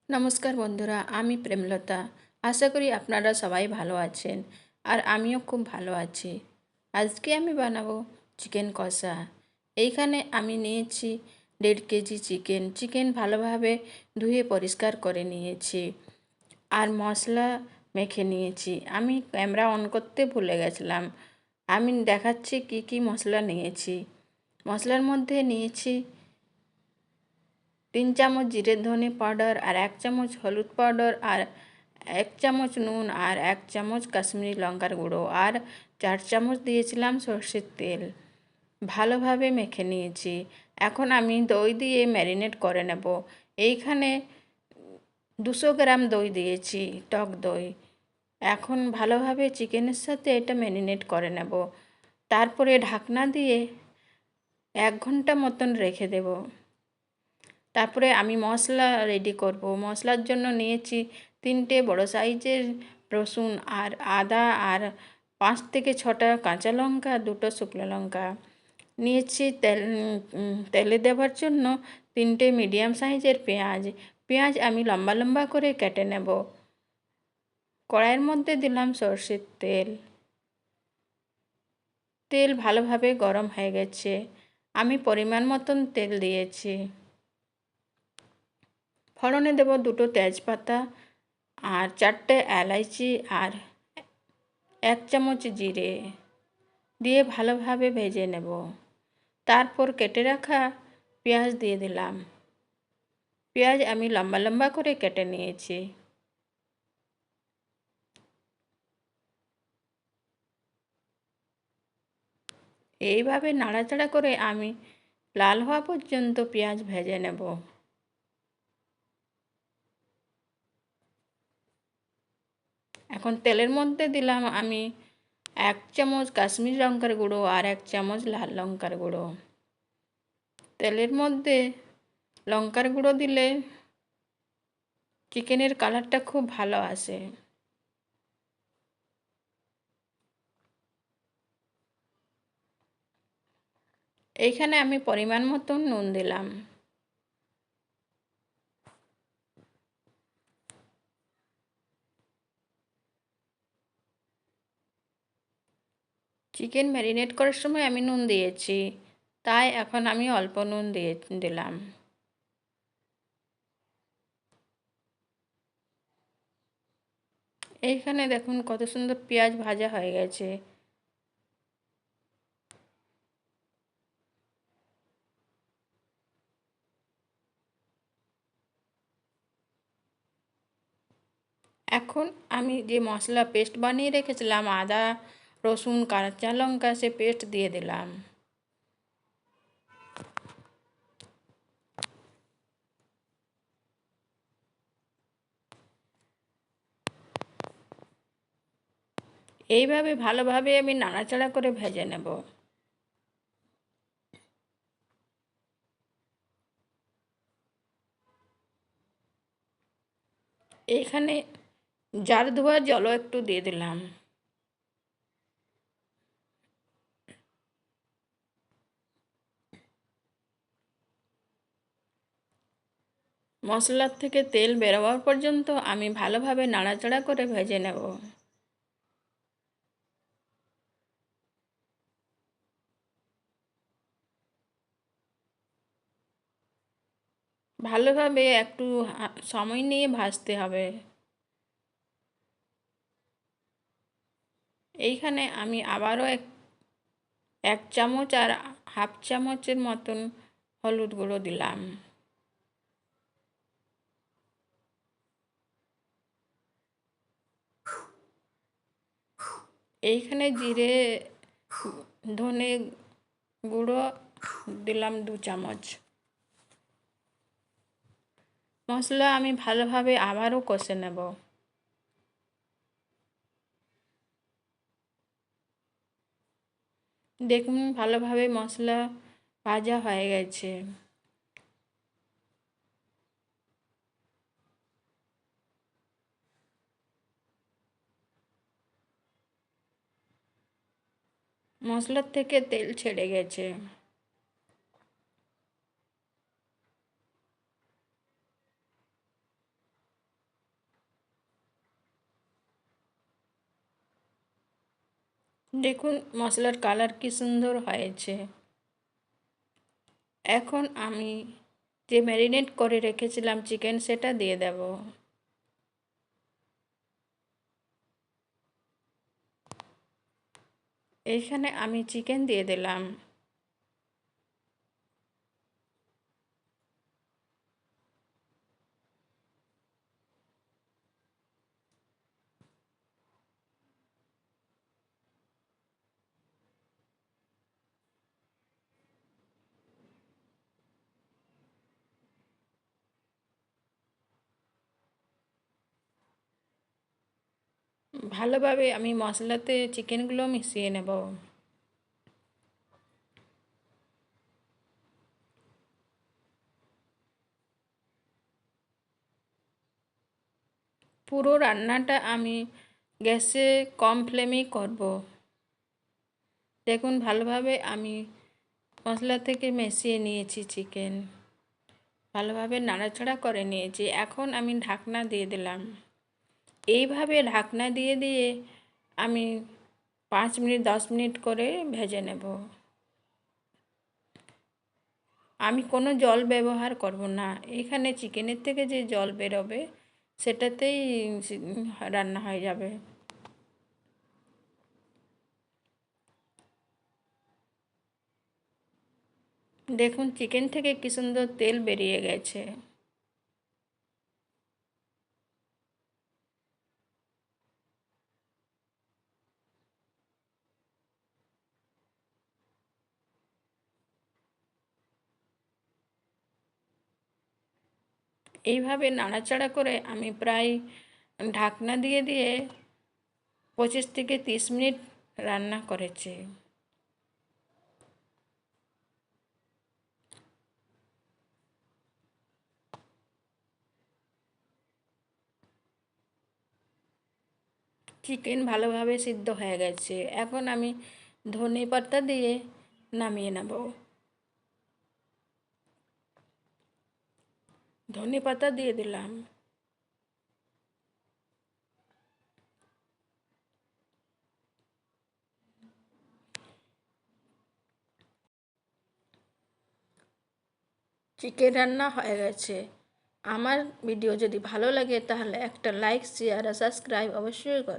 নমস্কার বন্ধুরা, আমি প্রেমলতা। আশা করি আপনারা সবাই ভালো আছেন আর আমিও খুব ভালো আছি। আজকে আমি বানাবো চিকেন কষা। এইখানে আমি নিয়েছি 1.5 কেজি চিকেন ভালোভাবে ধুয়ে পরিষ্কার করে নিয়েছি আর মশলা মেখে নিয়েছি। আমি ক্যামেরা অন করতে ভুলে গেছিলাম। আমি দেখাচ্ছি কি কি মশলা নিয়েছি। মশলার মধ্যে নিয়েছি 3 চামচ জিরে ধনে পাউডার আর 1 চামচ হলুদ পাউডার আর 1 চামচ নুন আর 1 চামচ কাশ্মীরি লঙ্কার গুঁড়ো আর 4 চামচ দিয়েছিলাম সরষের তেল। ভালোভাবে মেখে নিয়েছি। এখন আমি দই দিয়ে ম্যারিনেট করে নেব। এইখানে 200 গ্রাম দই দিয়েছি, টক দই। এখন ভালোভাবে চিকেনের সাথে এটা ম্যারিনেট করে নেব। তারপরে ঢাকনা দিয়ে 1 ঘন্টা মতন রেখে দেব। তারপরে আমি মশলা রেডি করব। মশলার জন্য নিয়েছি 3টে বড় সাইজের রসুন আর আদা আর 5 থেকে 6টা কাঁচা লঙ্কা, 2টো শুকনো লঙ্কা নিয়েছি। তেলে দেওয়ার জন্য 3টে মিডিয়াম সাইজের পেঁয়াজ আমি লম্বা লম্বা করে কেটে নেব। কড়াইয়ের মধ্যে দিলাম সরষের তেল ভালোভাবে গরম হয়ে গেছে। আমি পরিমাণ মতন তেল দিয়েছি। ফোড়নে দেব 2টো তেজপাতা আর 4টে এলাচি আর 1 চামচ জিরে দিয়ে ভালোভাবে ভেজে নেব। তারপর কেটে রাখা পেঁয়াজ দিয়ে দিলাম। পেঁয়াজ আমি লম্বা লম্বা করে কেটে নিয়েছি। এইভাবে নাড়াচাড়া করে আমি লাল হওয়া পর্যন্ত পেঁয়াজ ভেজে নেব। এখন তেলের মধ্যে দিলাম আমি 1 চামচ কাশ্মীরি লঙ্কার গুঁড়ো আর 1 চামচ লাল লঙ্কার গুঁড়ো। তেলের মধ্যে লঙ্কার গুঁড়ো দিলে চিকেনের কালারটা খুব ভালো আসে। এইখানে আমি পরিমাণ মতন নুন দিলাম। চিকেন ম্যারিনেট করার সময় আমি নুন দিয়েছি, তাই এখন আমি অল্প নুন দিলাম। এইখানে দেখুন কত সুন্দর পেঁয়াজ ভাজা হয়ে গেছে। এখন আমি যে মশলা পেস্ট বানিয়ে রেখেছিলাম, আদা রসুন কাঁচা লঙ্কা, সে পেস্ট দিয়ে দিলাম। এইভাবে ভালোভাবে আমি নাড়াচাড়া করে ভেজে নেব। এইখানে জার ধোয়া জলও একটু দিয়ে দিলাম। মশলার থেকে তেল বেরোবার পর্যন্ত আমি ভালোভাবে নাড়াচাড়া করে ভেজে নেব। ভালোভাবে একটু সময় নিয়ে ভাজতে হবে। এইখানে আমি আবারও 1 চামচ আর হাফ চামচের মতন হলুদ গুঁড়ো দিলাম। এইখানে জিরে ধনে গুঁড়ো দিলাম 2 চামচ। মশলা আমি ভালোভাবে আবারও কষে নেব। দেখুন ভালোভাবে মশলা ভাজা হয়ে গেছে। মশলার থেকে তেল ছেড়ে গেছে। দেখুন মশলার কালার কি সুন্দর হয়েছে। এখন আমি যে ম্যারিনেট করে রেখেছিলাম চিকেন সেটা দিয়ে দেব। এইখানে আমি চিকেন দিয়ে দিলাম। ভালোভাবে আমি মশলাতে চিকেনগুলো মিশিয়ে নেব। পুরো রান্নাটা আমি গ্যাসে কম ফ্লেমেই করব। দেখুন ভালোভাবে আমি মশলা থেকে মিশিয়ে নিয়েছি চিকেন, ভালোভাবে নাড়াচাড়া করে নিয়েছি। এখন আমি ঢাকনা দিয়ে দিলাম। এইভাবে ঢাকনা দিয়ে দিয়ে আমি 5 মিনিট 10 মিনিট করে ভেজে নেব। আমি কোনো জল ব্যবহার করব না, এখানে চিকেনের থেকে যে জল বেরোবে সেটাতেই রান্না হয়ে যাবে। দেখুন চিকেন থেকে কি সুন্দর তেল বেরিয়ে গেছে। এইভাবে নাড়াচাড়া করে আমি প্রায় ঢাকনা দিয়ে দিয়ে 25 থেকে 30 মিনিট রান্না করেছি। চিকেন ভালোভাবে সিদ্ধ হয়ে গেছে। এখন আমি ধনেপাতা দিয়ে নামিয়ে নেব। ধনেপাতা দিয়ে দিলাম। চিকেন রান্না হয়ে গেছে। আমার ভিডিও যদি ভালো লাগে তাহলে একটা লাইক শেয়ার আর সাবস্ক্রাইব অবশ্যই করবেন।